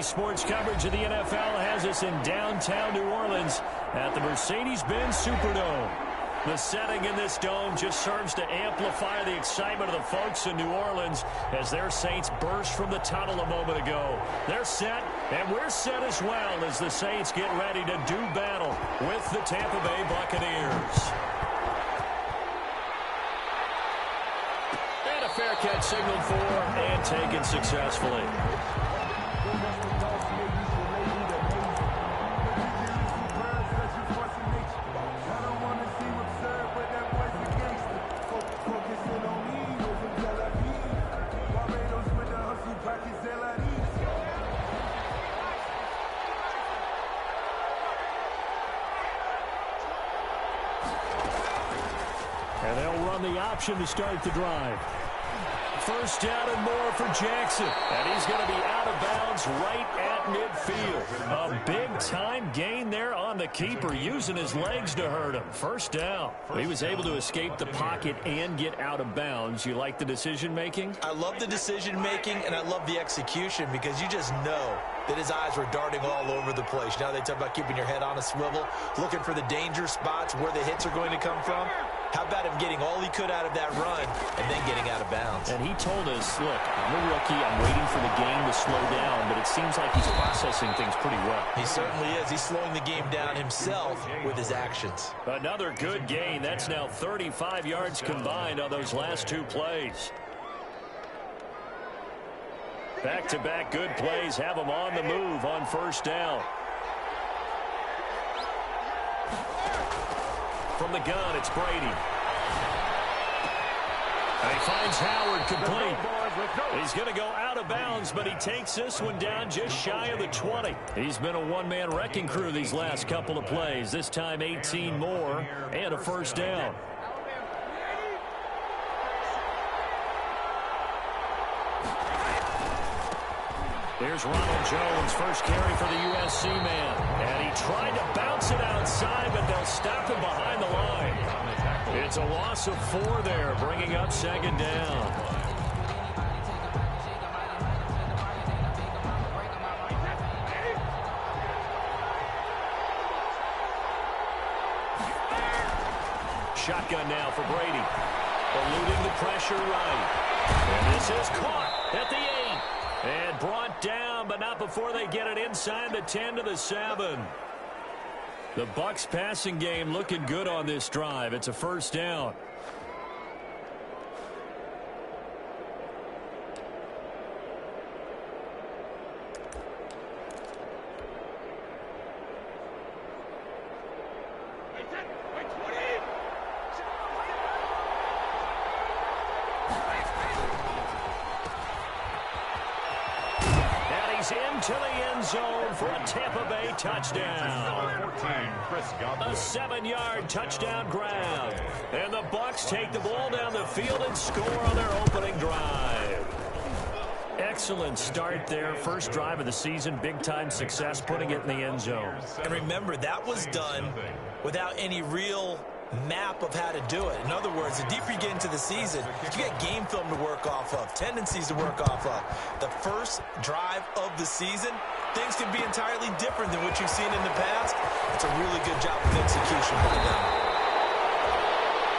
Today's sports coverage of the NFL has us in downtown New Orleans at the Mercedes-Benz Superdome. The setting in this dome just serves to amplify the excitement of the folks in New Orleans as their Saints burst from the tunnel a moment ago. They're set, and we're set as well as the Saints get ready to do battle with the Tampa Bay Buccaneers. And a fair catch signaled for and taken successfully. And they'll run the option to start the drive. First down and more for Jackson. And he's going to be out of bounds right at midfield. A big-time gain there on the keeper, using his legs to hurt him. First down. He was able to escape the pocket and get out of bounds. You like the decision-making? I love the decision-making, and I love the execution because you just know that his eyes were darting all over the place. Now they talk about keeping your head on a swivel, looking for the danger spots where the hits are going to come from. How about him getting all he could out of that run and then getting out of bounds? And he told us, look, I'm a rookie. I'm waiting for the game to slow down, but it seems like he's processing things pretty well. He certainly is. He's slowing the game down himself with his actions. Another good gain. That's now 35 yards combined on those last two plays. Back-to-back good plays have him on the move on first down. From the gun, it's Brady. And he finds Howard complete. He's going to go out of bounds, but he takes this one down just shy of the 20. He's been a one-man wrecking crew these last couple of plays. This time 18 more and a first down. Here's Ronald Jones, first carry for the USC man. And he tried to bounce it outside, but they'll stop him behind the line. It's a loss of 4 there, bringing up second down. Shotgun now for Brady. Eluding the pressure right. And this is caught at the 8. And brought down, but not before they get it inside the 10 to the 7. The Bucs passing game looking good on this drive. It's a first down. Into the end zone for a Tampa Bay touchdown. A 7-yard touchdown grab. And the Bucs take the ball down the field and score on their opening drive. Excellent start there. First drive of the season. Big-time success putting it in the end zone. And remember, that was done without any real map of how to do it. In other words, the deeper you get into the season, you got game film to work off of, tendencies to work off of. The first drive of the season, things can be entirely different than what you've seen in the past. It's a really good job of execution by them.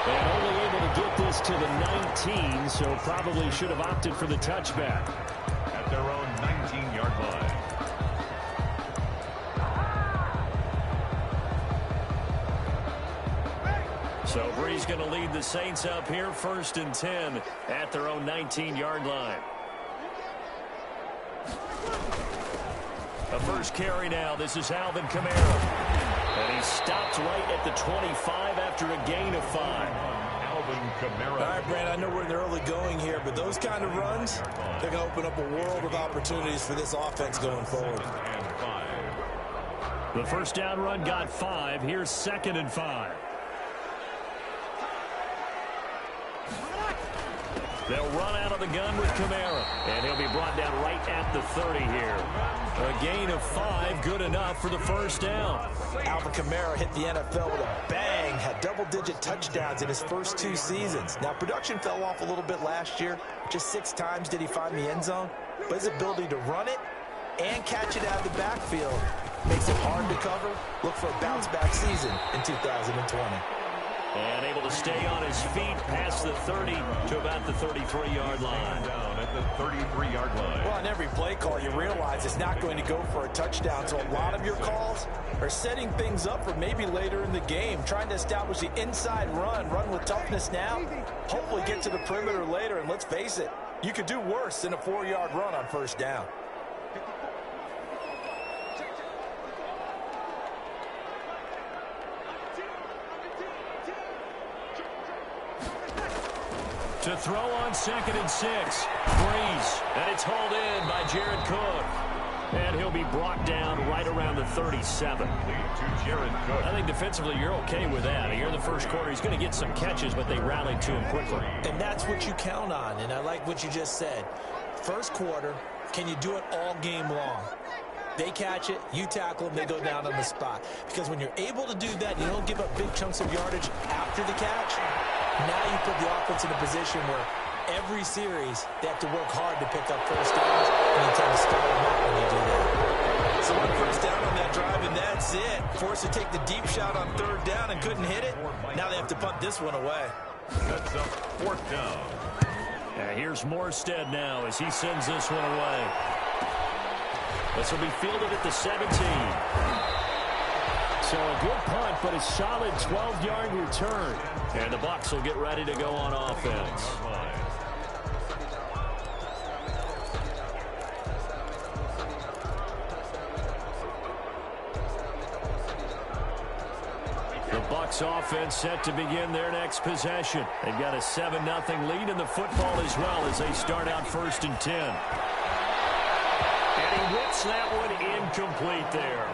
And only able to get this to the 19, so probably should have opted for the touchback. At their own 19-yard line. So Bree's going to lead the Saints up here, first and 10 at their own 19-yard line. A first carry now. This is Alvin Kamara. And he stopped right at the 25 after a gain of 5. Alvin Kamara. All right, Brand, I know we're in the early going here, but those kind of runs, they're going to open up a world of opportunities for this offense going forward. The first down run got 5. Here's second and 5. They'll run out of the gun with Kamara, and he'll be brought down right at the 30 here. A gain of 5, good enough for the first down. Alvin Kamara hit the NFL with a bang, had double-digit touchdowns in his first 2 seasons. Now, production fell off a little bit last year. Just 6 times did he find the end zone, but his ability to run it and catch it out of the backfield. Makes it hard to cover. Look for a bounce-back season in 2020. And able to stay on his feet past the 30 to about the 33-yard line. Down at the 33-yard line. Well, on every play call, you realize it's not going to go for a touchdown. So a lot of your calls are setting things up for maybe later in the game, trying to establish the inside run with toughness now, hopefully get to the perimeter later. And let's face it, you could do worse than a 4-yard run on first down. To throw on 2nd and 6. Breeze. And it's hauled in by Jared Cook. And he'll be brought down right around the 37. To Jared Cook. I think defensively you're okay with that. Here in the first quarter, he's going to get some catches, but they rallied to him quickly. And that's what you count on, and I like what you just said. First quarter, can you do it all game long? They catch it, you tackle them, they go down on the spot. Because when you're able to do that, you don't give up big chunks of yardage after the catch. Now you put the offense in a position where every series they have to work hard to pick up first downs, and you tend to stall them out when you do that. So one first down on that drive, and that's it. Forced to take the deep shot on 3rd down and couldn't hit it. Now they have to punt this one away. That's up 4th down. Here's Morstead now as he sends this one away. This will be fielded at the 17. So a good punt, but a solid 12-yard return. And the Bucs will get ready to go on offense. The Bucs offense set to begin their next possession. They've got a 7-0 lead in the football as well as they start out 1st and 10. And he whips that one incomplete there.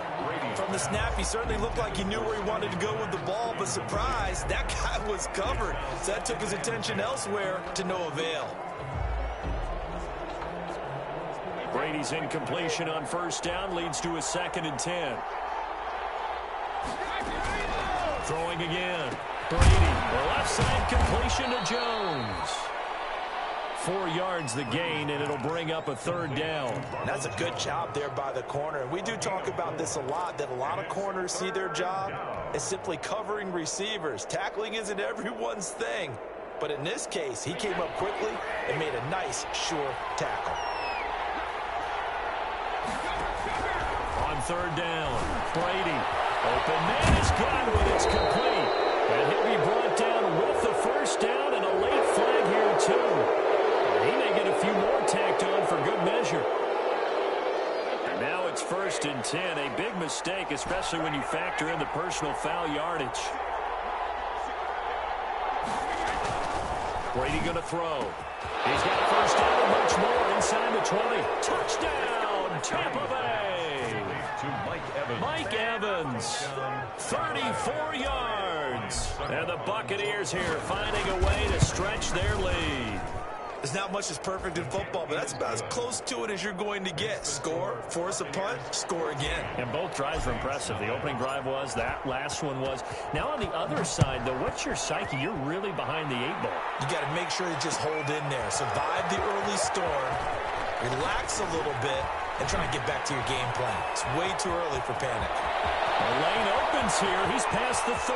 From the snap, he certainly looked like he knew where he wanted to go with the ball, but surprise, that guy was covered. So that took his attention elsewhere to no avail. Brady's incompletion on 1st down leads to a 2nd and 10. Throwing again. Brady, the left side completion to Jones. 4 yards the gain, and it'll bring up a 3rd down. That's a good job there by the corner. We do talk about this a lot, that a lot of corners see their job as simply covering receivers. Tackling isn't everyone's thing. But in this case, he came up quickly and made a nice, sure tackle. On 3rd down, Brady. Open man is Godwin. It's complete. And he'll be brought down with the 1st down and a late flag here, too. He may get a few more tacked on for good measure. And now it's 1st and 10. A big mistake, especially when you factor in the personal foul yardage. Brady going to throw. He's got a 1st down and much more inside the 20. Touchdown, Tampa Bay. To Mike Evans. Mike Evans, 34 yards. And the Buccaneers here finding a way to stretch their lead. There's not much that's perfect in football, but that's about as close to it as you're going to get. Score, force a punt, score again. And both drives were impressive. The opening drive was, that last one was. Now on the other side, though, what's your psyche? You're really behind the 8-ball. You got to make sure to just hold in there. Survive the early storm, relax a little bit, and try and get back to your game plan. It's way too early for panic. The lane opens here. He's past the 30.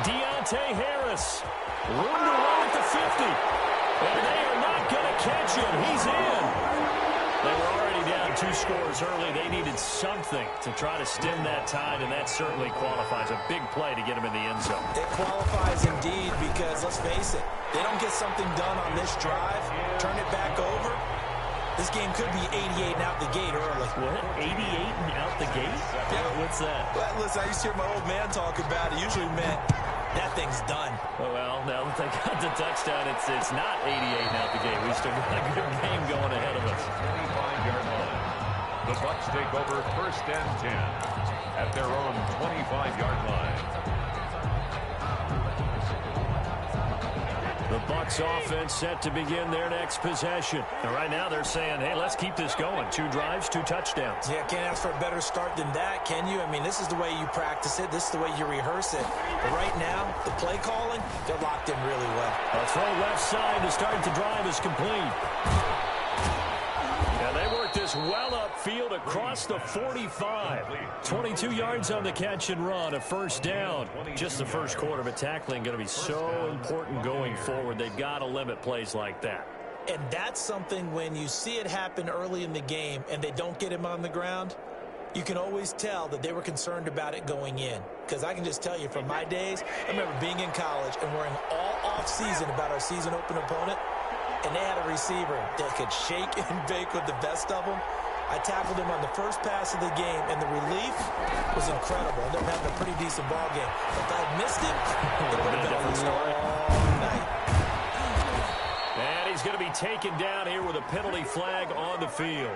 Deontay Harris. Room to run at the 50. And they are not going to catch him. He's in. They were already down 2 scores early. They needed something to try to stem that tide, and that certainly qualifies. A big play to get him in the end zone. It qualifies indeed because, let's face it, they don't get something done on this drive, turn it back over, this game could be 88 and out the gate early. What? 88 and out the gate? Yeah. What's that? Well, listen, I used to hear my old man talk about it. Usually meant that thing's done. Well, now that they got the touchdown, it's not 88 and out the gate. We still got a good game going ahead of us. 25-yard line. The Bucs take over 1st and 10 at their own 25-yard line. The Bucs offense set to begin their next possession. And right now they're saying, hey, let's keep this going. 2 drives, 2 touchdowns. Yeah, can't ask for a better start than that, can you? I mean, this is the way you practice it. This is the way you rehearse it. But right now, the play calling, they're locked in really well. A throw left side to start the drive is complete. And they work this well upfield across the 45. 22 yards on the catch and run, a first down. Just the first quarter, but tackling going to be so important going forward. They've got to limit plays like that. And that's something when you see it happen early in the game and they don't get him on the ground, you can always tell that they were concerned about it going in. Because I can just tell you from my days, I remember being in college and worrying all off-season about our season open opponent, and they had a receiver that could shake and bake with the best of them. I tackled him on the first pass of the game, and the relief was incredible. I ended up having a pretty decent ball game. But if I had missed it, it would have been a long night. And he's going to be taken down here with a penalty flag on the field.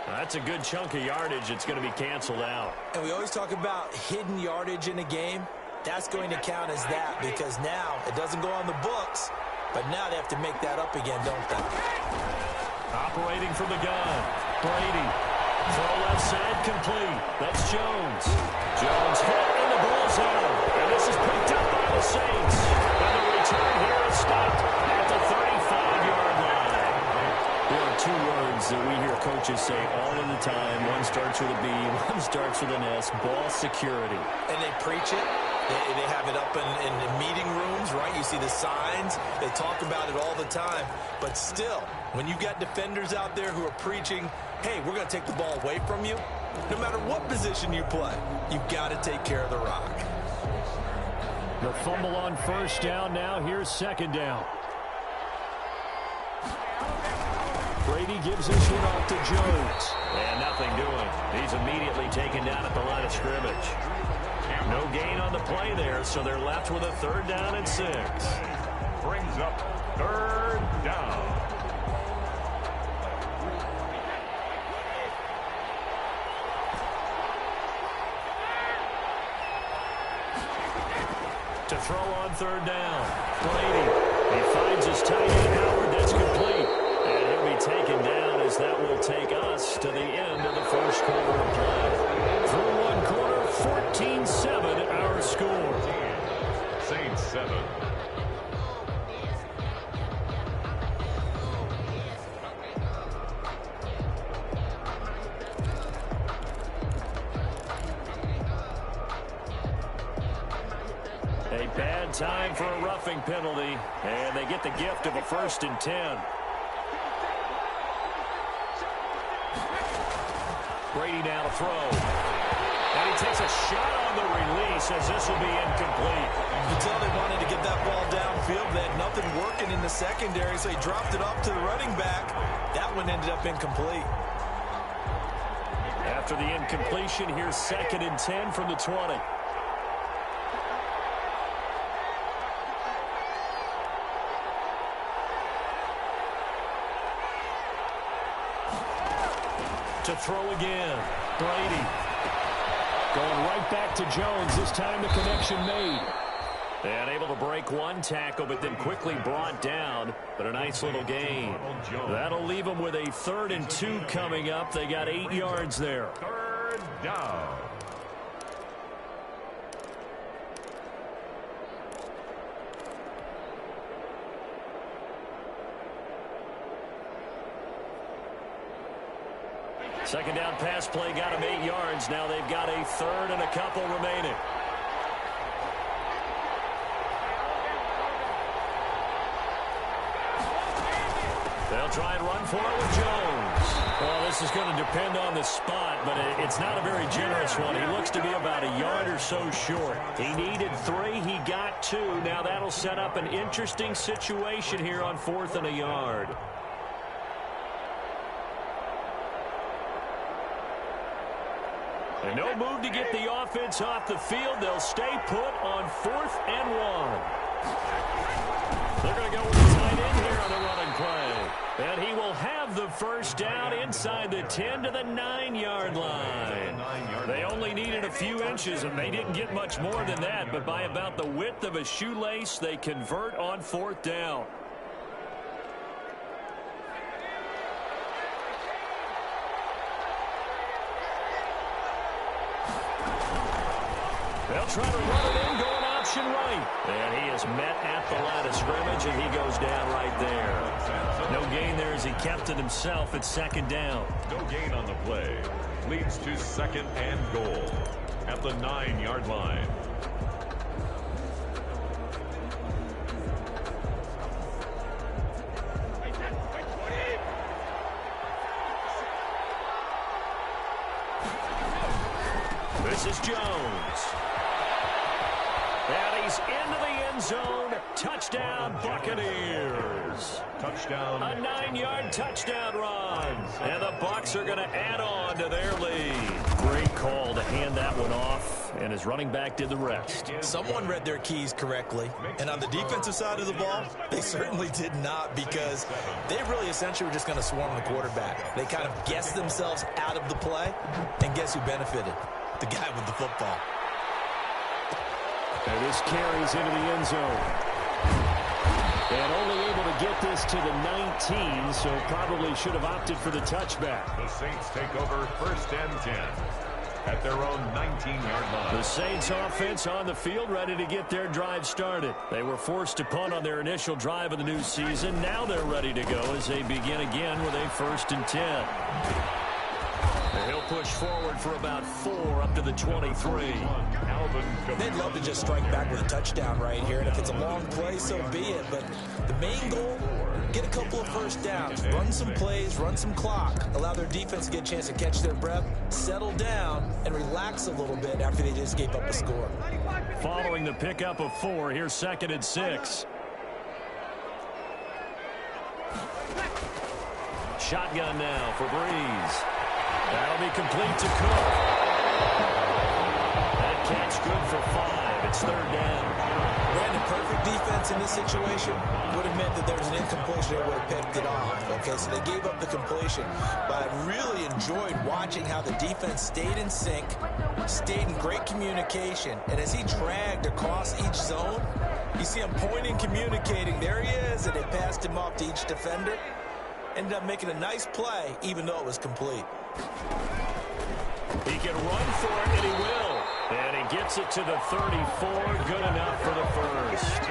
That's a good chunk of yardage. It's going to be canceled out. And we always talk about hidden yardage in a game. That's going to count as that because now it doesn't go on the books, but now they have to make that up again, don't they? Operating from the gun. Brady. Throw left side complete. That's Jones. Jones hit and the ball's out. And this is picked up by the Saints. And the return here is stopped at the 35-yard line. There are two words that we hear coaches say all of the time. One starts with a B, one starts with an S. Ball security. And they preach it. They have it up in meeting rooms, right? You see the signs. They talk about it all the time. But still, when you've got defenders out there who are preaching, hey, we're going to take the ball away from you, no matter what position you play, you've got to take care of the rock. The fumble on first down now. Here's second down. Brady gives this one off to Jones. And nothing doing. He's immediately taken down at the line of scrimmage. No gain on the play there, so they're left with a third down and 6. Brings up third down. To throw on third down. Brady. He finds his tight end Howard. That's complete. And he'll be taken down as that will take us to the end of the first quarter of play. Through one quarter, 14-7 our score. Saints 7. A bad time for a roughing penalty, and they get the gift of a 1st and 10. Brady now to throw. And he takes a shot on the release as this will be incomplete. You can tell they wanted to get that ball downfield. They had nothing working in the secondary, so he dropped it off to the running back. That one ended up incomplete. After the incompletion, here's 2nd and 10 from the 20. To throw again. Brady. Going right back to Jones. This time the connection made. And able to break one tackle, but then quickly brought down. But a nice little gain. That'll leave them with a 3rd and 2 coming up. They got 8 yards there. Third down. Second down pass play got them 8 yards. Now they've got a 3rd and a couple remaining. They'll try and run for it with Jones. Well, this is going to depend on the spot, but it's not a very generous one. He looks to be about a yard or so short. He needed 3. He got 2. Now that'll set up an interesting situation here on 4th and a yard. And no move to get the offense off the field. They'll stay put on 4th and 1. They're going to go with the tight end here on the running play. And he will have the first down inside the 10 to the 9-yard line. They only needed a few inches, and they didn't get much more than that. But by about the width of a shoelace, they convert on 4th down. They'll try to run it in going out option right. And he is met at the line of scrimmage, and he goes down right there. No gain there as he kept it himself at second down. No gain on the play. Leads to second and goal at the 9-yard line. This is Jones. And he's into the end zone. Touchdown, Buccaneers. Touchdown. A 9-yard touchdown run. And the Bucs are going to add on to their lead. Great call to hand that one off. And his running back did the rest. Someone read their keys correctly. And on the defensive side of the ball, they certainly did not, because they really essentially were just going to swarm the quarterback. They kind of guessed themselves out of the play. And guess who benefited? The guy with the football. And this carries into the end zone. And only able to get this to the 19, so probably should have opted for the touchback. The Saints take over first and 10 at their own 19-yard line. The Saints offense on the field, ready to get their drive started. They were forced to punt on their initial drive of the new season. Now they're ready to go as they begin again with a first and 10. And he'll push forward for about 4 up to the 23. They'd love to just strike back with a touchdown right here, and if it's a long play, so be it. But the main goal, get a couple of first downs, run some plays, run some clock, allow their defense to get a chance to catch their breath, settle down, and relax a little bit after they just gave up a score. Following the pickup of 4, here's second and 6. Shotgun now for Breeze. That'll be complete to Cook. That catch good for 5. It's third down. Brandon, perfect defense in this situation would have meant that there was an incompletion. They would have picked it off. Okay, so they gave up the completion. But I really enjoyed watching how the defense stayed in sync, stayed in great communication. And as he dragged across each zone, you see him pointing, communicating. There he is, and they passed him off to each defender. Ended up making a nice play, even though it was complete. He can run for it, and he will. And he gets it to the 34. Good enough for the first.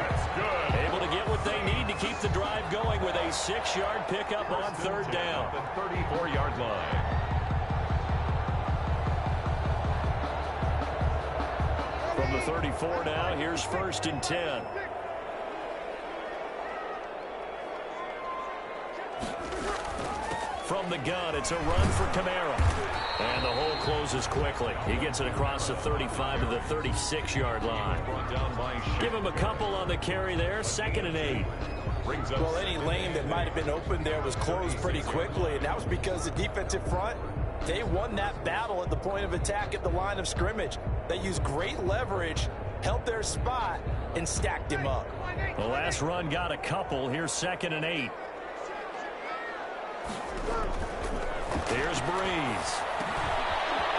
Able to get what they need to keep the drive going with a 6-yard pickup on third down. The 34-yard line. From the 34 now, here's first and 10. From the gun, it's a run for Kamara. And the hole closes quickly. He gets it across the 35 to the 36-yard line. Give him a couple on the carry there. Second and 8. Well, any lane that might have been open there was closed pretty quickly, and that was because the defensive front, they won that battle at the point of attack at the line of scrimmage. They used great leverage, held their spot, and stacked him up. The last run got a couple. Here's second and 8. Here's Breeze.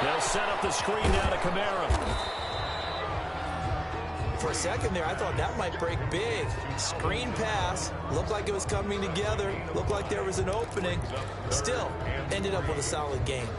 They'll set up the screen down to Kamara. For a second there, I thought that might break big. Screen pass. Looked like it was coming together. Looked like there was an opening. Still, ended up with a solid game.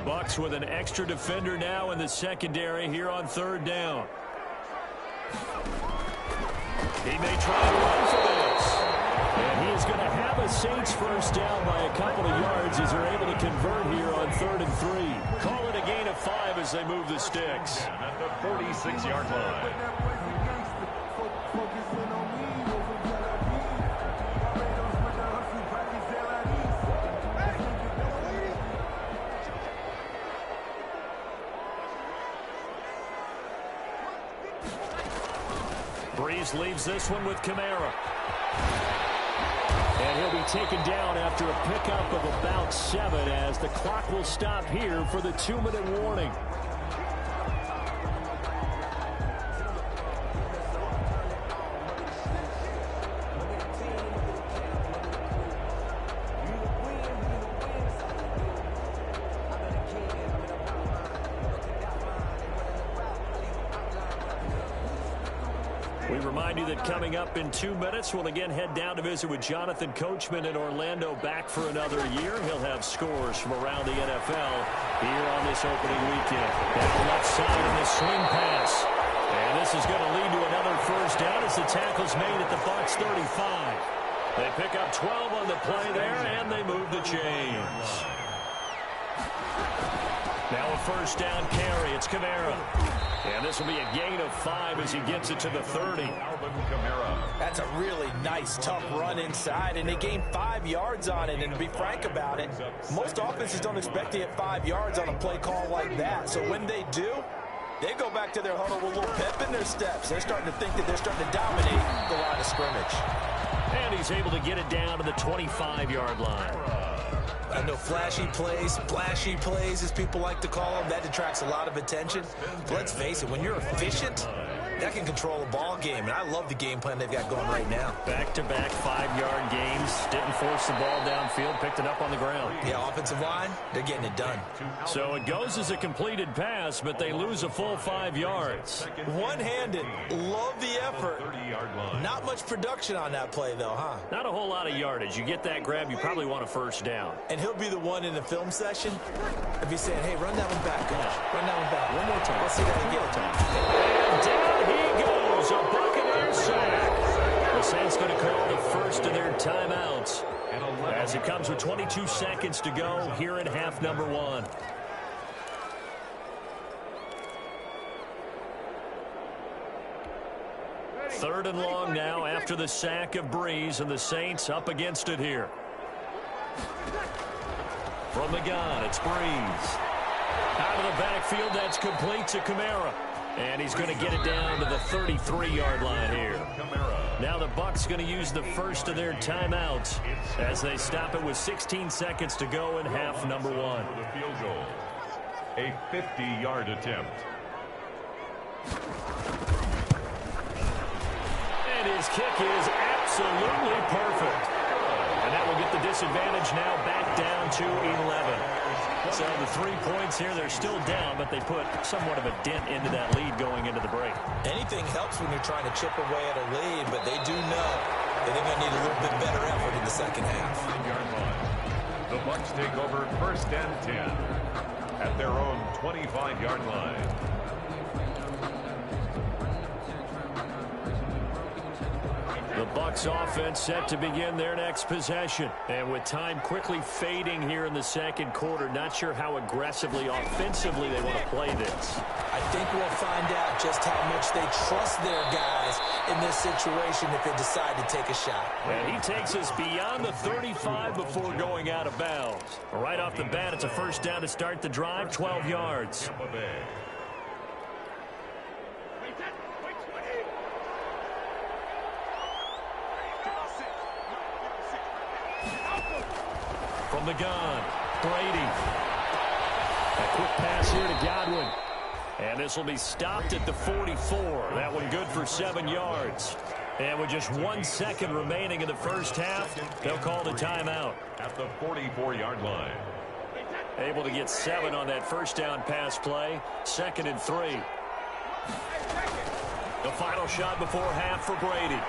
Bucs with an extra defender now in the secondary here on third down. He may try to run for this. And he is going to have a Saints first down by a couple of yards as they're able to convert here on 3rd and 3. Call it a gain of 5 as they move the sticks. At the 46-yard line. Breeze leaves this one with Kamara. And he'll be taken down after a pickup of about 7 as the clock will stop here for the 2-minute warning. We remind you that coming up in 2 minutes, we'll again head down to visit with Jonathan Coachman in Orlando, back for another year. He'll have scores from around the NFL here on this opening weekend. Down left side in the swing pass. And this is going to lead to another first down as the tackle's made at the Bucs 35. They pick up 12 on the play there, and they move the chains. Now a first down carry. It's Kamara. And this will be a gain of 5 as he gets it to the 30. That's a really nice, tough run inside, and they gained 5 yards on it. And to be frank about it, most offenses don't expect to get 5 yards on a play call like that. So when they do, they go back to their huddle with a little pep in their steps. They're starting to think that they're starting to dominate the line of scrimmage. And he's able to get it down to the 25-yard line. I know flashy plays, as people like to call them, that detracts a lot of attention. But let's face it, when you're efficient, that can control a ball game. And I love the game plan they've got going right now. Back-to-back 5-yard gains. Didn't force the ball downfield. Picked it up on the ground. Yeah, offensive line, they're getting it done. So it goes as a completed pass, but they lose a full 5 yards. One-handed. Love the effort. Not much production on that play, though, huh? Not a whole lot of yardage. You get that grab, you probably want a first down. And he'll be the one in the film session if he's saying, hey, run that one back, coach. Run that one back. One more time. Let's see that again. And down he goes. A Buccaneer sack. The Saints going to call the first of their timeouts as it comes with 22 seconds to go here in half number 1. Third and long now after the sack of Breeze, and the Saints up against it here. From the gun, it's Breeze. Out of the backfield, that's complete to Kamara. And he's going to get it down to the 33-yard line here. Now the Bucs going to use the first of their timeouts as they stop it with 16 seconds to go in half number 1. A 50-yard attempt. And his kick is absolutely perfect. And that will get the disadvantage now back down to 11. So the 3 points here, they're still down, but they put somewhat of a dent into that lead going into the break. Anything helps when you're trying to chip away at a lead, but they do know that they're going to need a little bit better effort in the second half. The Bucs take over first and 10 at their own 25-yard line. The Bucs offense set to begin their next possession. And with time quickly fading here in the second quarter, not sure how aggressively, offensively they want to play this. I think we'll find out just how much they trust their guys in this situation if they decide to take a shot. And he takes us beyond the 35 before going out of bounds. Right off the bat, it's a first down to start the drive, 12 yards. From the gun, Brady. A quick pass here to Godwin. And this will be stopped at the 44. That one good for 7 yards. And with just 1 second remaining in the first half, they'll call the timeout. At the 44-yard line. Able to get 7 on that first down pass play. 2nd and 3. The final shot before half for Brady.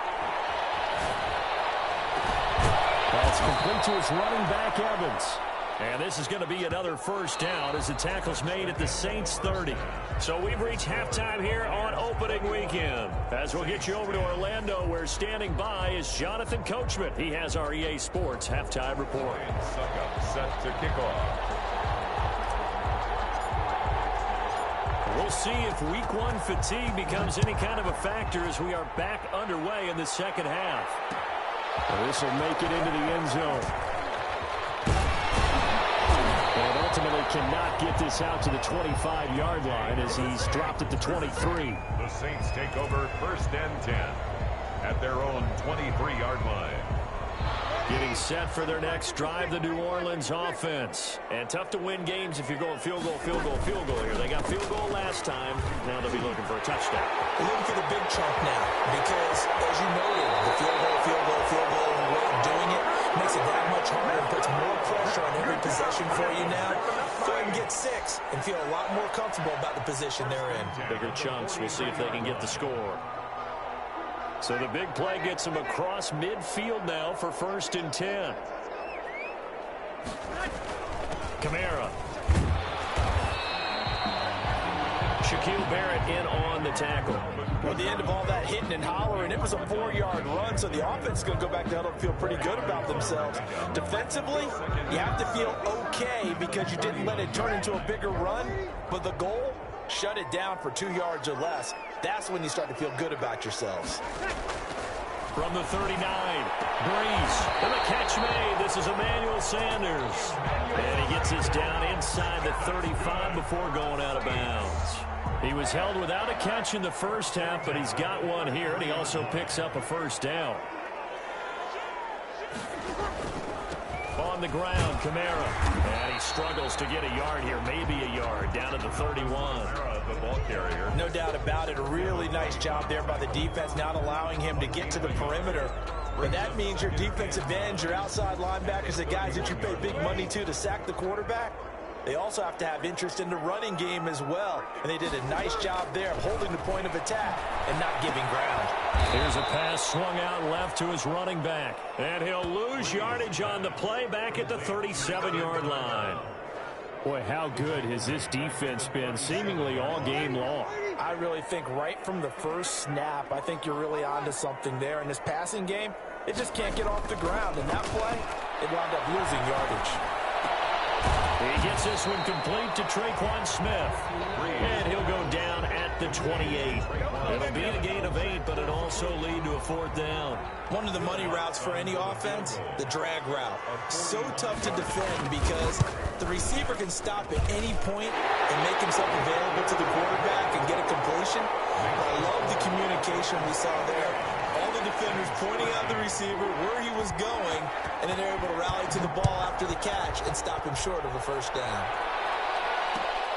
That's complete to his running back, Evans. And this is going to be another first down as the tackle's made at the Saints 30. So we've reached halftime here on opening weekend. As we'll get you over to Orlando, where standing by is Jonathan Coachman. He has our EA Sports halftime report. Set to kick off. We'll see if week 1 fatigue becomes any kind of a factor as we are back underway in the second half. Well, this will make it into the end zone. And ultimately cannot get this out to the 25-yard line as he's dropped at the 23. The Saints take over first and 10 at their own 23-yard line. Getting set for their next drive, the New Orleans offense. And tough to win games if you're going field goal, field goal, field goal here. They got field goal last time. Now they'll be looking for a touchdown. They're looking for the big chunk now because, as you noted, the field goal, and the way of doing it makes it that much harder and puts more pressure on every possession for you now. Go ahead and get 6 and feel a lot more comfortable about the position they're in. Bigger chunks. We'll see if they can get the score. So the big play gets him across midfield now for 1st and 10. Kamara. Shaquille Barrett in on the tackle. Well, the end of all that hitting and hollering, it was a 4-yard run, so the offense is going to go back to huddle and feel pretty good about themselves. Defensively, you have to feel okay because you didn't let it turn into a bigger run, but the goal, shut it down for 2 yards or less. That's when you start to feel good about yourselves. From the 39, Breeze, and the catch made. This is Emmanuel Sanders. And he gets us down inside the 35 before going out of bounds. He was held without a catch in the first half, but he's got one here, and he also picks up a 1st down. On the ground, Kamara. And he struggles to get a yard here, maybe a yard, down at the 31. The ball carrier. No doubt about it. A really nice job there by the defense, not allowing him to get to the perimeter. But that means your defensive ends, your outside linebackers, the guys that you pay big money to sack the quarterback, they also have to have interest in the running game as well. And they did a nice job there of holding the point of attack and not giving ground. Here's a pass swung out left to his running back. And he'll lose yardage on the play back at the 37-yard line. Boy, how good has this defense been seemingly all game long? I really think right from the first snap, I think you're really onto something there. In this passing game, it just can't get off the ground. In that play, it wound up losing yardage. He gets this one complete to Traquan Smith. And he'll go down at the 28. It'll be a gain of 8, but it'll also lead to a 4th down. One of the money routes for any offense, the drag route. So tough to defend because the receiver can stop at any point and make himself available to the quarterback and get a completion. But I love the communication we saw there. All the defenders pointing out the receiver, where he was going, and then they're able to rally to the ball after the catch and stop him short of a 1st down.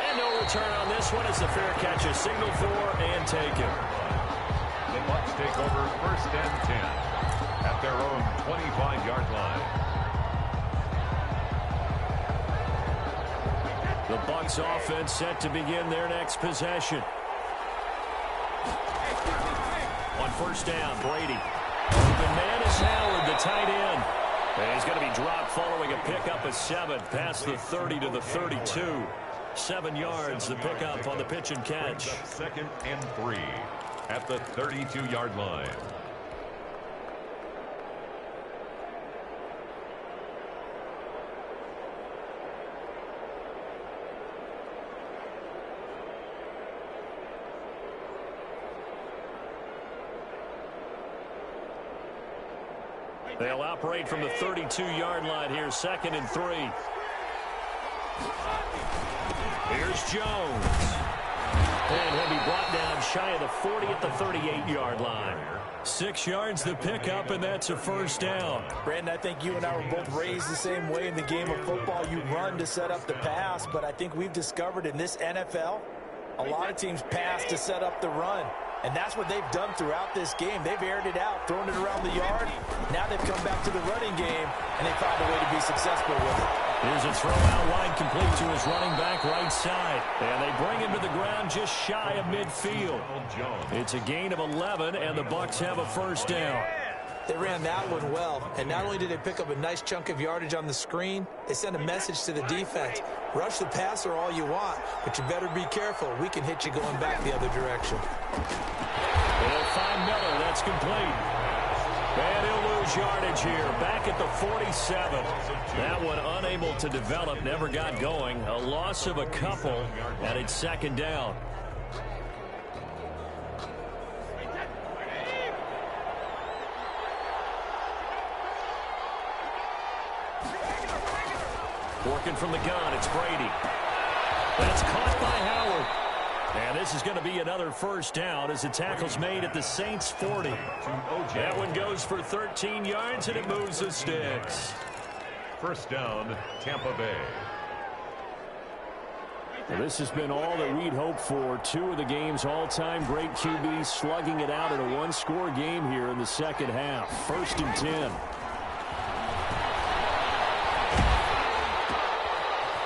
And no return on this one. It's a fair catch, a signal for and taken. The Bucs take over 1st and 10 at their own 25-yard line. The Bucs offense set to begin their next possession. On 1st down, Brady. Open man is Howard, the tight end. And he's going to be dropped following a pickup of 7 past the 30 to the 32. 7 yards, the pickup on the pitch and catch. 2nd and 3 at the 32-yard line. They'll operate from the 32-yard line here, 2nd and 3. Here's Jones. And he'll be brought down shy of the 40 at the 38-yard line. 6 yards the pickup, and that's a 1st down. Brandon, I think you and I were both raised the same way in the game of football. You run to set up the pass, but I think we've discovered in this NFL, a lot of teams pass to set up the run. And that's what they've done throughout this game. They've aired it out, thrown it around the yard. Now they've come back to the running game, and they found a way to be successful with it. Here's a throw out wide complete to his running back right side. And they bring him to the ground just shy of midfield. It's a gain of 11, and the Bucs have a 1st down. They ran that one well, and not only did they pick up a nice chunk of yardage on the screen, they sent a message to the defense. Rush the passer all you want, but you better be careful. We can hit you going back the other direction. They'll find Miller. That's complete. And he'll lose yardage here. Back at the 47. That one unable to develop, never got going. A loss of a couple, and it's 2nd down. Working from the gun, it's Brady. That's caught by Howard. And this is going to be another 1st down as the tackle's made at the Saints' 40. That one goes for 13 yards, and it moves the sticks. 1st down, Tampa Bay. Well, this has been all that we'd hoped for. 2 of the game's all-time great QBs slugging it out in a one-score game here in the 2nd half. 1st and 10.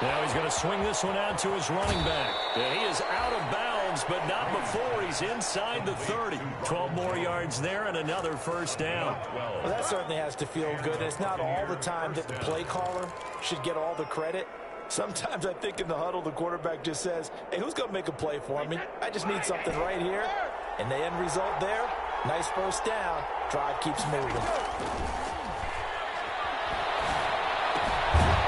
Now he's going to swing this one out to his running back. And he is out of bounds downs, but not before he's inside the 30. 12 more yards there and another first down. Well, that certainly has to feel good. And it's not all the time that the play caller should get all the credit. Sometimes I think in the huddle, the quarterback just says, hey, who's going to make a play for me? I just need something right here. And the end result there, nice first down. Drive keeps moving.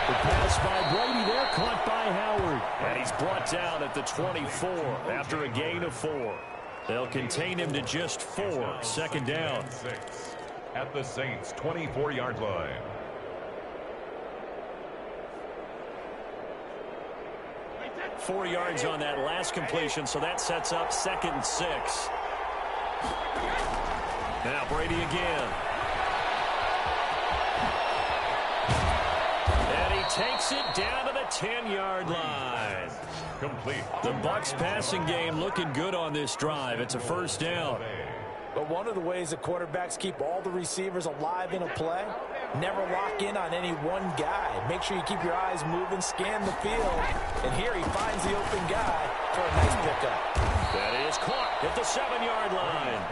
The pass by Brady there, caught by Howard. And he's brought down at the 24 after a gain of 4. They'll contain him to just 4. Second down. At the Saints' 24-yard line. Four yards on that last completion, so that sets up 2nd and 6. Now Brady again. And he takes it down to the 10-yard line. Complete. The Bucs passing game looking good on this drive. It's a first down. But one of the ways that quarterbacks keep all the receivers alive in a play, never lock in on any one guy. Make sure you keep your eyes moving, scan the field. And here he finds the open guy for a nice pickup. That is caught at the 7-yard line.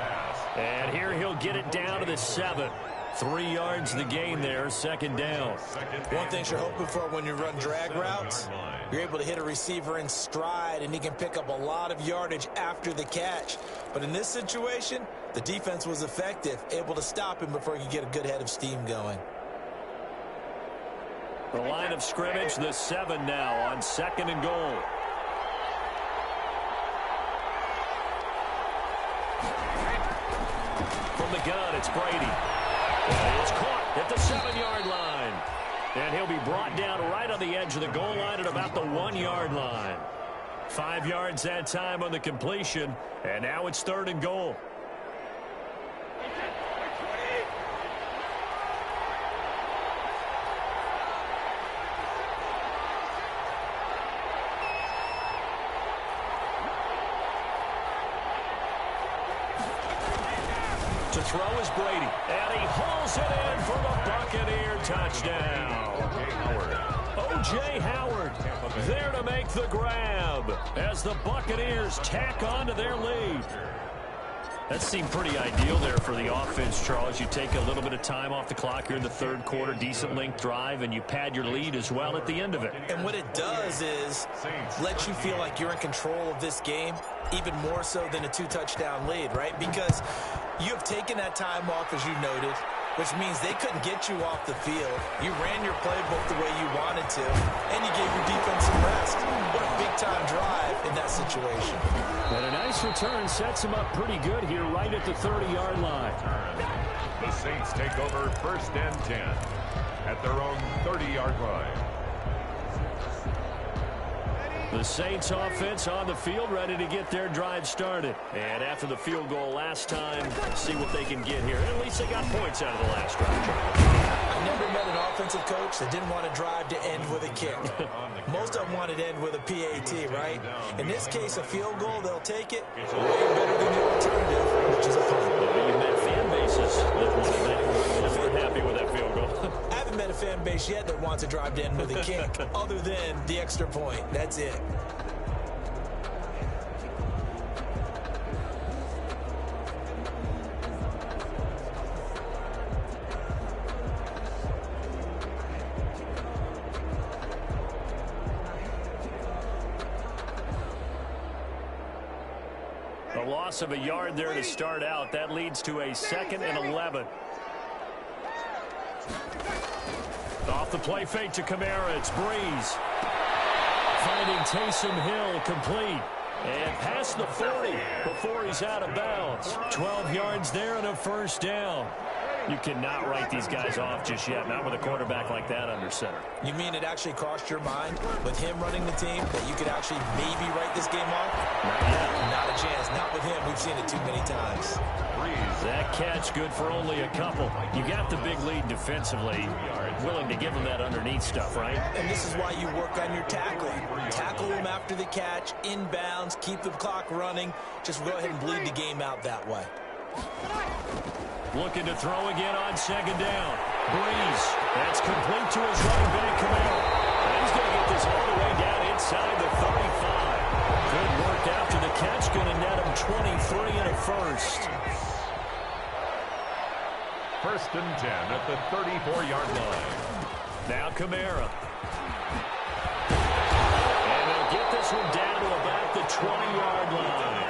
And here he'll get it down to the 7. 3 yards the gain there, second down. One thing you're hoping for when you run drag routes, you're able to hit a receiver in stride, and he can pick up a lot of yardage after the catch. But in this situation, the defense was effective, able to stop him before he could get a good head of steam going. The line of scrimmage, the 7 now on 2nd and goal. From the gun, it's Brady. And it's caught at the 7-yard line. And he'll be brought down right on the edge of the goal line at about the 1-yard line. 5 yards that time on the completion. And now it's 3rd and goal. To throw is Brady, and he hauls it in for the Buccaneer touchdown. O.J. Howard there to make the grab as the Buccaneers tack on to their lead. That seemed pretty ideal there for the offense, Charles. You take a little bit of time off the clock here in the 3rd quarter, decent length drive, and you pad your lead as well at the end of it. And what it does is let you feel like you're in control of this game, even more so than a 2-touchdown lead, right? Because you have taken that time off, as you noted, which means they couldn't get you off the field. You ran your playbook the way you wanted to, and you gave your defense some rest. What a big-time drive in that situation. And a nice return sets him up pretty good here right at the 30-yard line. The Saints take over 1st and 10 at their own 30-yard line. The Saints offense on the field, ready to get their drive started. And after the field goal last time, see what they can get here. At least they got points out of the last drive. I never met an offensive coach that didn't want to drive to end with a kick. Most of them wanted to end with a PAT, right? In this case, a field goal, they'll take it. Way better than the alternative, which is a punt. You've met fan bases that weren't happy with that field goal. I haven't met a fan base yet that wants to drive to end with a kick, other than the extra point. That's it. A loss of a yard there to start out. That leads to a 2nd and 11. Off the play fake to Kamara. It's Breeze. Finding Taysom Hill complete. And past the 40 before he's out of bounds. 12 yards there and a first down. You cannot write these guys off just yet, not with a quarterback like that under center. You mean it actually crossed your mind with him running the team that you could actually maybe write this game off? Not yet. Not a chance. Not with him. We've seen it too many times. That catch good for only a couple. You got the big lead defensively. Willing to give him that underneath stuff, right? And this is why you work on your tackling. Tackle him after the catch, inbounds, keep the clock running. Just go ahead and bleed the game out that way. Looking to throw again on 2nd down. Breeze. That's complete to his running back, Kamara. And he's going to get this all the way down inside the 35. Good work after the catch, going to net him 23 and a first. 1st and 10 at the 34-yard line. Now Kamara. And they'll get this one down to about the 20-yard line.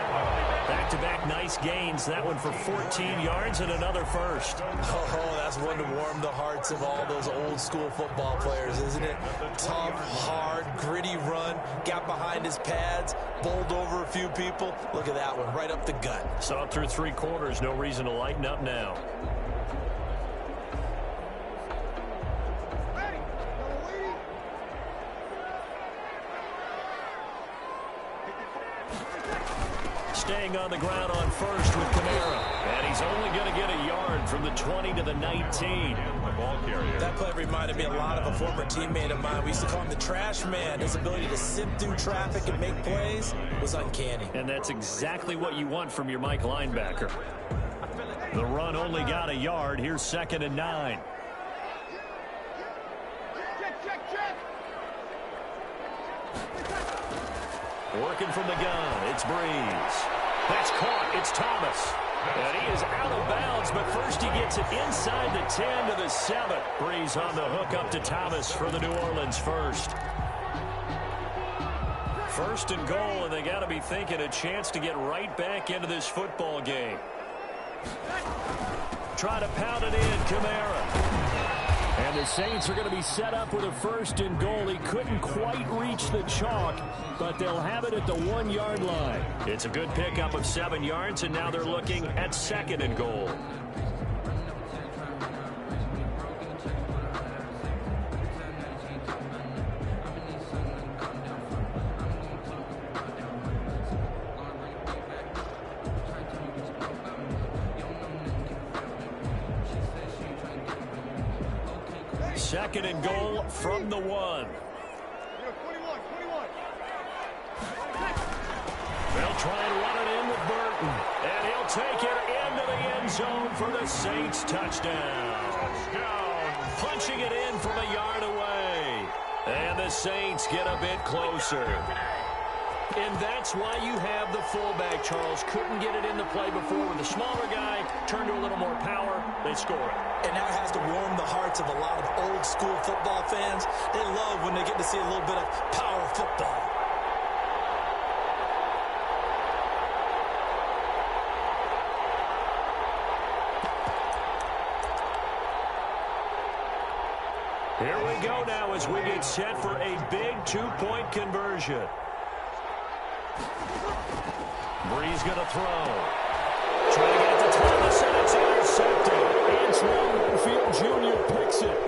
Back-to-back nice gains. That one for 14 yards and another first. Oh, that's one to warm the hearts of all those old-school football players, isn't it? Tough, hard, gritty run. Got behind his pads, bowled over a few people. Look at that one, right up the gut. Saw it through 3 quarters. No reason to lighten up now. Staying on the ground on first with Kamara. And he's only going to get a yard from the 20 to the 19. The ball carrier. That play reminded me a lot of a former teammate of mine. We used to call him the trash man. His ability to sift through traffic and make plays was uncanny. And that's exactly what you want from your Mike linebacker. The run only got a yard. Here's 2nd and 9. Working from the gun, it's Breeze. That's caught, it's Thomas. And he is out of bounds, but first he gets it inside the 10 to the 7. Breeze on the hook up to Thomas for the New Orleans first. 1st and goal, and they got to be thinking a chance to get right back into this football game. Try to pound it in, Kamara. And the Saints are going to be set up with a 1st and goal. He couldn't quite reach the chalk, but they'll have it at the 1-yard line. It's a good pickup of 7 yards, and now they're looking at 2nd and goal. Second and goal from the 1. They'll try and run it in with Burton. And he'll take it into the end zone for the Saints touchdown. Punching it in from a yard away. And the Saints get a bit closer. And that's why you have the fullback, Charles. Couldn't get it into play before with the smaller guy. Turned to a little more power. They score it. And that has to warm the hearts of a lot of old-school football fans. They love when they get to see a little bit of power football. Here we go now as we get set for a big 2-point conversion. Breeze going to throw. Trying to get it to Thomas, and it's intercepted. Antoine Winfield Jr. picks it.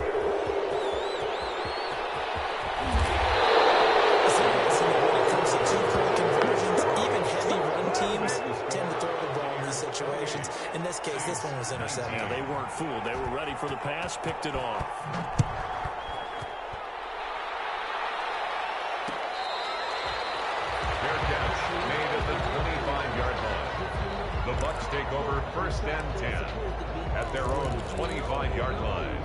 When it comes to 2-point conversions, even heavy run teams tend to throw the ball in these situations. In this case, this one was intercepted. Yeah, they weren't fooled. They were ready for the pass, picked it off. Made at the 25-yard line. The Bucs take over 1st and 10 at their own 25-yard line.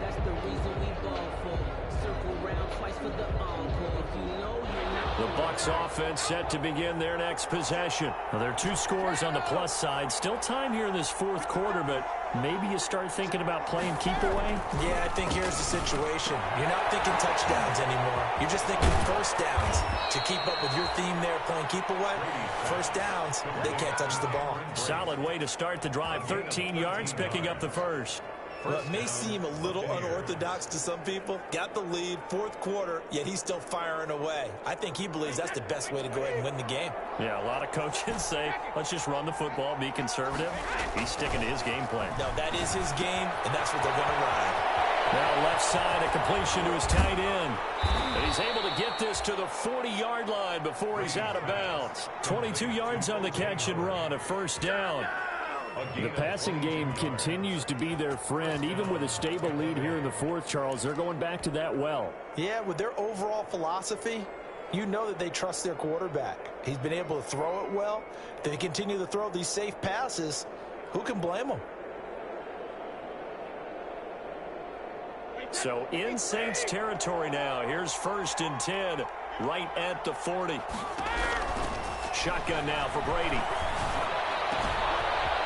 That's the reason we ball for. Circle round twice for the encore. If you know you're not. The Bucs offense set to begin their next possession. Well, there are 2 scores on the plus side. Still time here in this 4th quarter, but maybe you start thinking about playing keep away? Yeah, I think here's the situation. You're not thinking touchdowns anymore. You're just thinking 1st downs. To keep up with your theme there, playing keep away, 1st downs, they can't touch the ball. Solid way to start the drive. 13 yards, picking up the first. Well, it may seem a little unorthodox to some people. Got the lead, 4th quarter, yet he's still firing away. I think he believes that's the best way to go ahead and win the game. Yeah, a lot of coaches say, let's just run the football, be conservative. He's sticking to his game plan. No, that is his game, and that's what they're going to ride. Now left side, a completion to his tight end. And he's able to get this to the 40-yard line before he's out of bounds. 22 yards on the catch and run, a 1st down. The passing game continues to be their friend. Even with a stable lead here in the 4th, Charles, they're going back to that well. Yeah, with their overall philosophy, you know that they trust their quarterback. He's been able to throw it well. They continue to throw these safe passes. Who can blame them? So in Saints territory now. Here's 1st and 10 right at the 40. Shotgun now for Brady.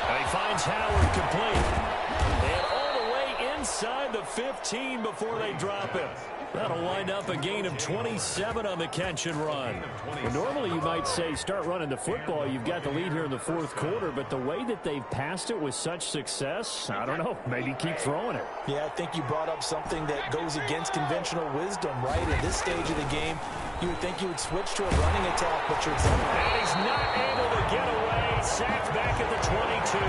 And he finds Howard complete. And all the way inside the 15 before they drop him. That'll wind up a gain of 27 on the catch and run. Well, normally you might say start running the football. You've got the lead here in the fourth quarter, but the way that they've passed it with such success, I don't know, maybe keep throwing it. Yeah, I think you brought up something that goes against conventional wisdom, right? At this stage of the game, you would think you would switch to a running attack, but you're exactly. And he's not able to get away. Sacked back at the 22.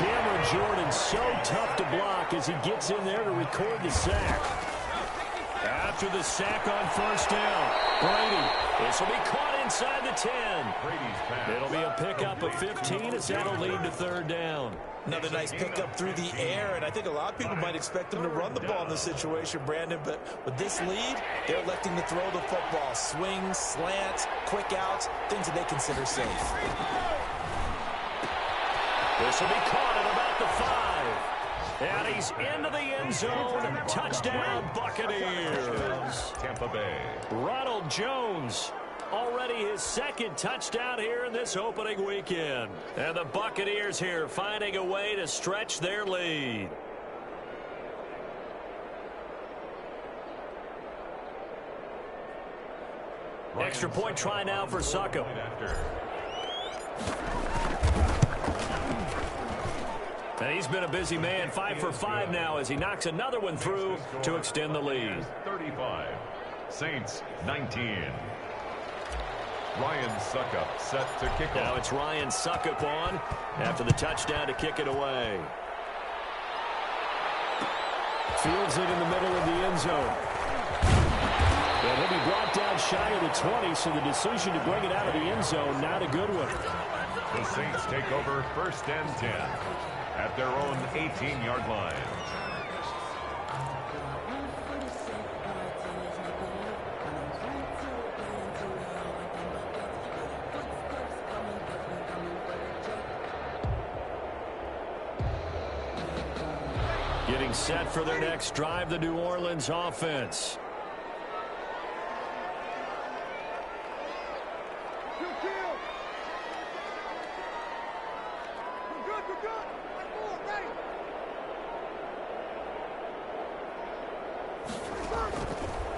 Cameron Jordan so tough to block as he gets in there to record the sack. After the sack on first down, Brady. This will be caught inside the 10. It'll be a pickup of 15 as that'll lead to third down. Another nice pickup through the air, and I think a lot of people might expect them to run the ball in this situation, Brandon, but with this lead, they're electing to throw the football. Swings, slants, quick outs, things that they consider safe. This will be caught at about the 5. And he's into the end zone. Touchdown, Buccaneers. Tampa Bay. Ronald Jones, already his second touchdown here in this opening weekend. And the Buccaneers here finding a way to stretch their lead. Extra point try now for Suckup. And he's been a busy man, 5 for 5 now as he knocks another one through to extend the lead. 35. Saints 19. Ryan Suckup set to kick off. Now it's Ryan Suckup on after the touchdown to kick it away. Fields it in the middle of the end zone. And he'll be brought down shy of the 20, so the decision to bring it out of the end zone, not a good one. The Saints take over first and 10 at their own 18-yard line. Getting set for their next drive, the New Orleans offense.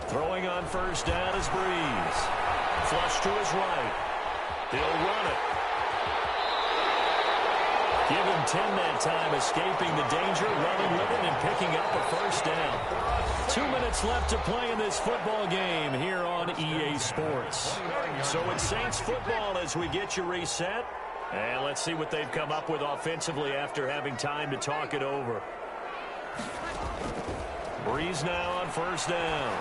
Throwing on first down is Breeze. Flush to his right. He'll run it. Give him 10 that time, escaping the danger, running with it, and picking up a first down. 2 minutes left to play in this football game here on EA Sports. So it's Saints football as we get you reset. And let's see what they've come up with offensively after having time to talk it over. Breeze now on first down.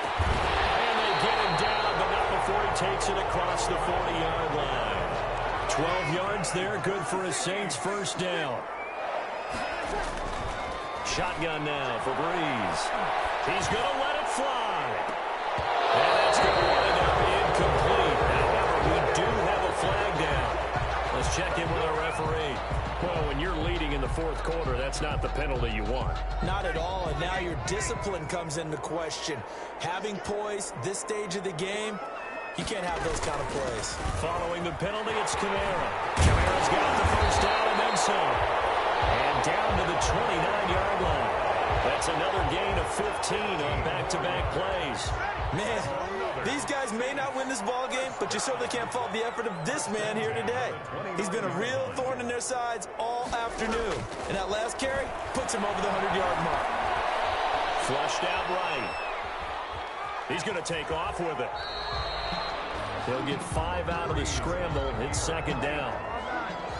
And they get him down, but not before he takes it across the 40-yard line. 12 yards there, good for a Saints first down. Shotgun now for Breeze. He's going to let it fly. And that's going to wind up incomplete. However, we do have a flag down. Let's check in with our referee. Well, when you're leading in the fourth quarter, that's not the penalty you want. Not at all, and now your discipline comes into question. Having poise this stage of the game, you can't have those kind of plays. Following the penalty, it's Kamara. Kamara's got the first down and then some. And down to the 29-yard line. That's another gain of 15 on back-to-back plays. Man, these guys may not win this ball game, but you certainly can't fault the effort of this man here today. He's been a real thorn in their sides all afternoon. And that last carry puts him over the 100-yard mark. Flushed out right. He's going to take off with it. He'll get 5 out of the scramble. It's second down.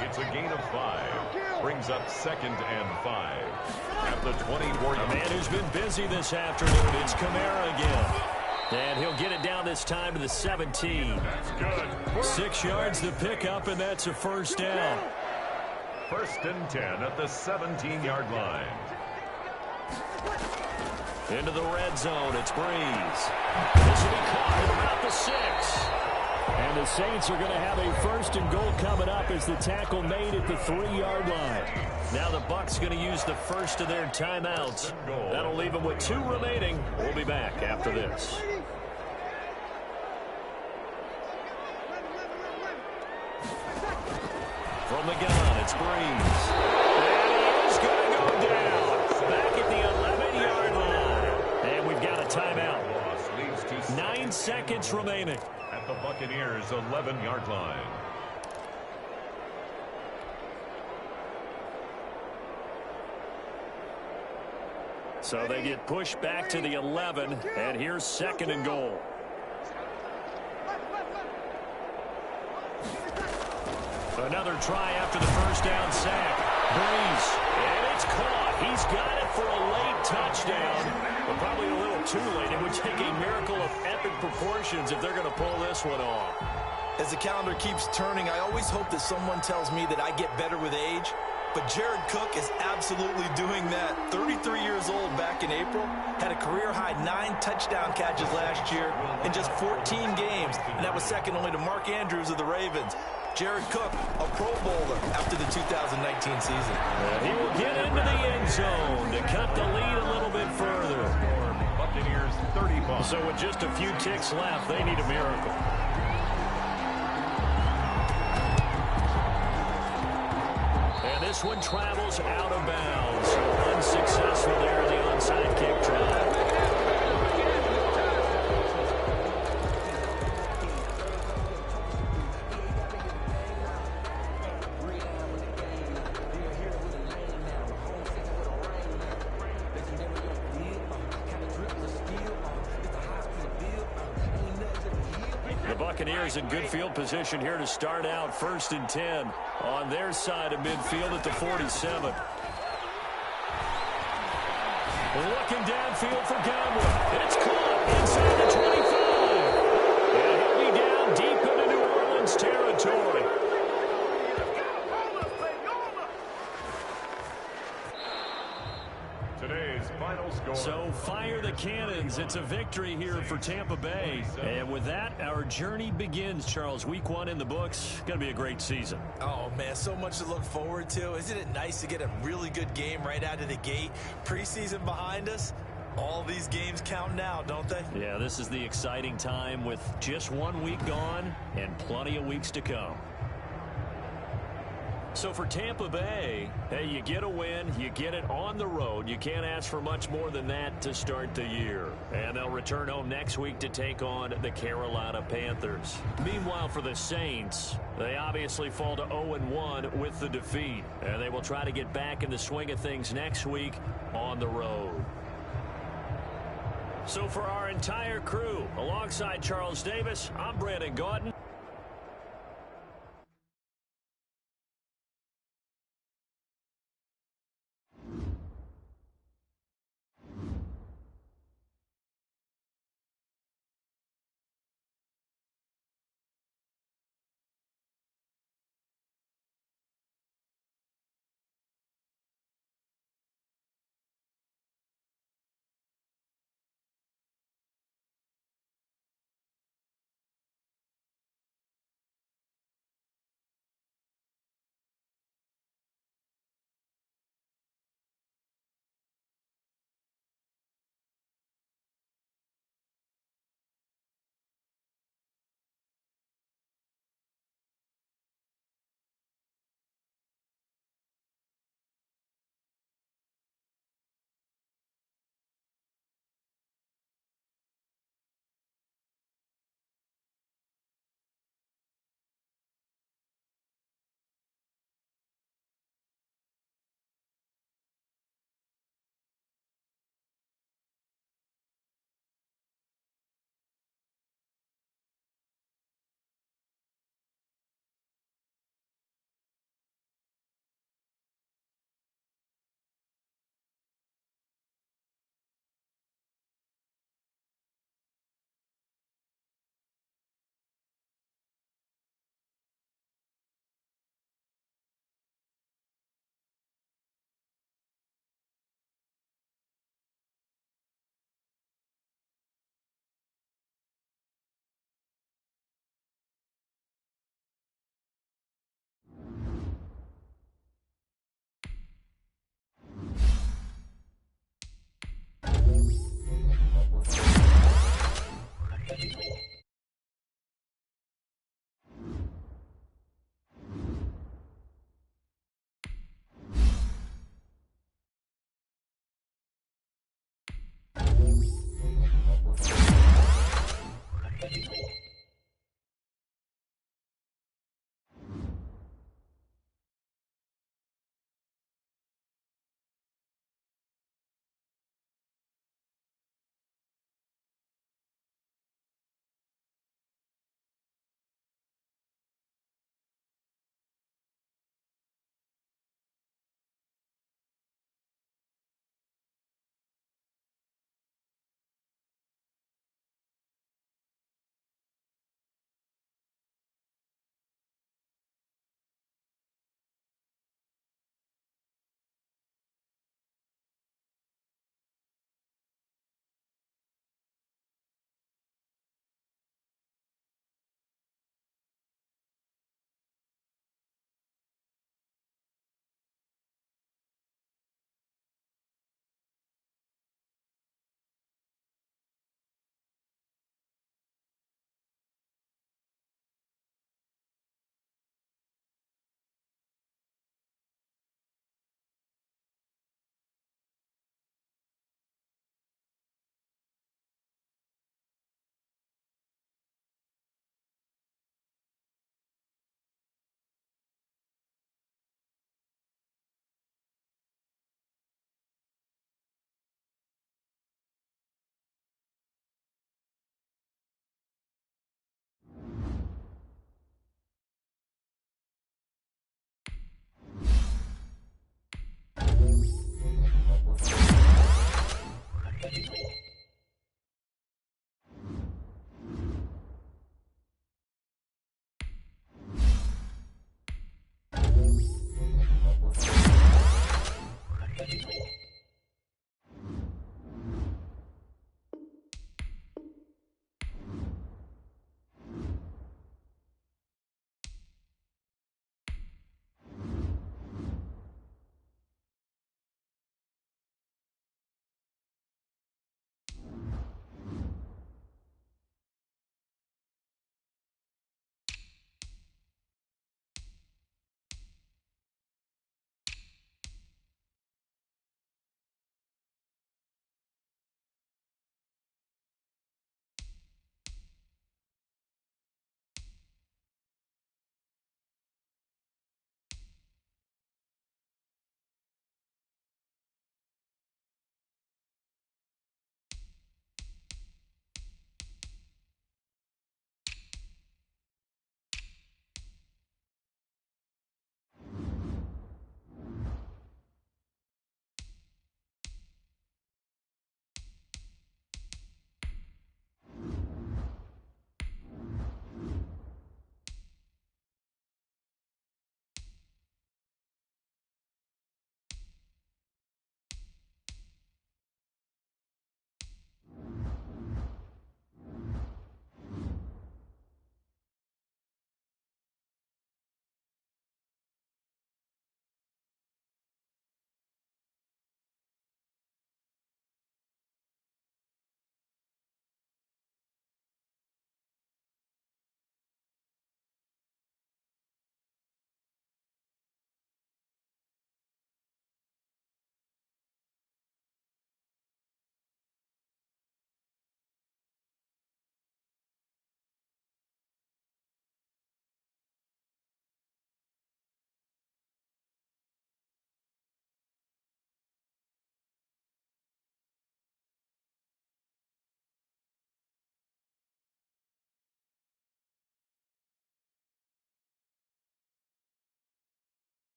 It's a gain of 5. Brings up second and 5. At the 20-yard A man who's been busy this afternoon. It's Kamara again. And he'll get it down this time to the 17. That's good. 6 yards to pick up, and that's a first down. First and 10 at the 17-yard line. Into the red zone, it's Breeze. This will be caught at about the 6. And the Saints are going to have a first and goal coming up as the tackle made at the 3-yard line. Now the Bucs going to use the first of their timeouts. That'll leave them with 2 remaining. We'll be back after this. From the gun, it's Breeze. And he is going to go down. Back at the 11-yard line. And we've got a timeout. 9 seconds remaining. At the Buccaneers' 11-yard line. So they get pushed back to the 11, and here's 2nd and goal. Another try after the first down sack. Breeze, and it's caught. He's got it for a late touchdown, but probably a little too late. It would take a miracle of epic proportions if they're going to pull this one off. As the calendar keeps turning, I always hope that someone tells me that I get better with age. But Jared Cook is absolutely doing that. 33 years old back in April. Had a career-high 9 touchdown catches last year in just 14 games. And that was second only to Mark Andrews of the Ravens. Jared Cook, a Pro Bowler after the 2019 season. He will get into the end zone to cut the lead a little bit further. Buccaneers 35. So with just a few ticks left, they need a miracle. And this one travels out of bounds. So unsuccessful there in the onside kick try. Buccaneers in good field position here to start out 1st and 10 on their side of midfield at the 47. Looking downfield for Godwin. It's caught inside the 25. And he'll be down deep into New Orleans territory. Today's final score. So fire the cannons. It's a victory here for Tampa Bay. And with that, our journey begins, Charles. Week 1 in the books. Going to be a great season. Oh, man, so much to look forward to. Isn't it nice to get a really good game right out of the gate? Preseason behind us. All these games count now, don't they? Yeah, this is the exciting time with just 1 week gone and plenty of weeks to come. So for Tampa Bay, hey, you get a win, you get it on the road. You can't ask for much more than that to start the year. And they'll return home next week to take on the Carolina Panthers. Meanwhile, for the Saints, they obviously fall to 0-1 with the defeat. And they will try to get back in the swing of things next week on the road. So for our entire crew, alongside Charles Davis, I'm Brandon Gaudin.